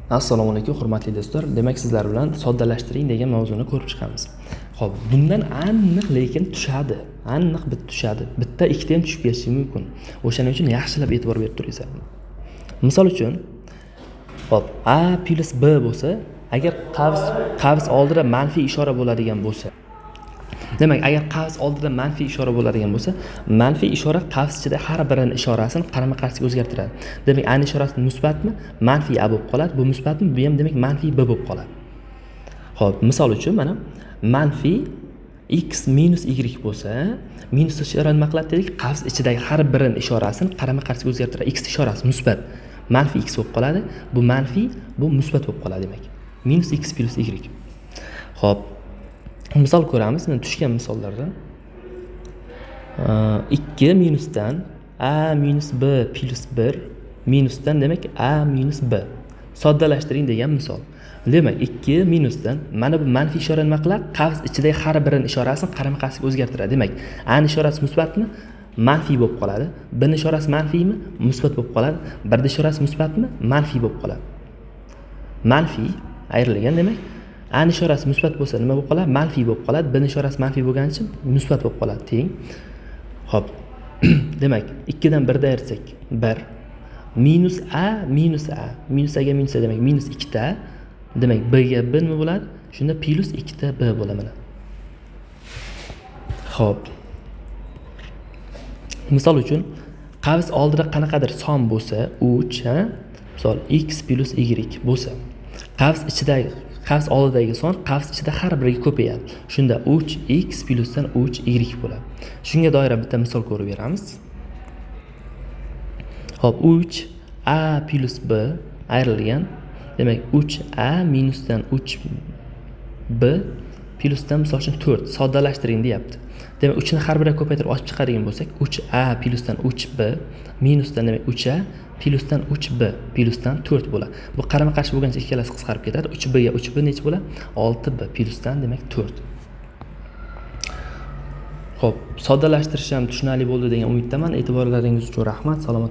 Assalomu alaykum hurmatli do'stlar. Demak, sizlar bilan soddalashtiring degan mavzuni ko'rib chiqamiz. Xo'p, bundan aniq lekin tushadi. Aniq tushadi. Bitta ikkita ham tushib ketishi mumkin. O'shaning uchun yaxshilab e'tibor berib turinglar. Misol uchun, hop, A plus B bo'lsa, agar qavs oldida manfiy ishora bo'ladigan bo'lsa, demak, agar qavs oldida manfiy ishora bo'ladigan bo'lsa, manfiy ishora qavs ichida har birini ishorasini qarama-qarshi o'zgartiradi. Demak, A ishorasi musbatmi? Manfiy A bo'lib qoladi. Bu musbatmi? Bu ham demak manfiy B bo'lib qoladi. Xo'p, misol uchun mana manfiy x minus y bo'lsa, minus ishora nima qiladi dedik? Qavs ichidagi har birini ishorasini qarama-qarshi o'zgartiradi. X ishorasi musbat, manfiy x bo'lib qoladi. Bu manfiy, bu musbat bo'lib qoladi demak. Minus x plus y. Xo'p, misol ko'ramiz. Mana tushgan misollardan 2 minusdan a minus b plus 1 minusdan demak a minus b soddalashtiring degan misol. Demak, 2 minusdan mana bu manfiy ishora nima qiladi? Qavs ichidagi har birini ishorasini qarama-qarshiga o'zgartiradi. Demak, a ishorasi musbatmi? Manfiy bo'lib qoladi. B ishorasi manfiymi? Musbat bo'lib qoladi. B ishorasi musbatmi? Manfiy bo'lib qoladi. Manfiy ayrilgan demak. A ishorasi musbat bo'lsa nima bo'lib qoladi? Manfiy bo'lib qoladi. B ishorasi manfiy bo'lgani uchun musbat bo'lib qoladi. Teng. Xo'p. Demak, 2 dan 1 da ayirsak 1 minus a minus a. Minus a ga minus a demak minus 2 ta. Demak, b ga b nima bo'ladi? Shunda plus 2 ta b bo'ladi mana. Xo'p. Misol uchun, qavs oldida qanaqadir son bo'lsa, 3, ha? Misol x plus y bo'lsa, qavs oldidagi son qavs ichida har biriga ko'payadi. Shunda 3x plusdan 3y bo'ladi. Shunga doir bitta misol ko'rib beramiz. Xo'p, 3a plus b ayrilgan. Demak, 3a minusdan 3b plusdan misol uchun 4 soddalashtiring deyapti. Demak, 3 ni har biriga ko'paytirib ochib chiqadigan bo'lsak, 3a plusdan 3b minusdan demak 3a plusdan 3b plusdan 4 bo'ladi. Bu qarama-qarshi bo'lgancha ikkalasi qisqarib ketadi. 3b ga 3b necha bo'ladi? 6b plusdan demak 4. Xo'p, soddalashtirish ham tushunarli bo'ldi degan umiddaman. E'tiborlaringiz uchun rahmat. Salomat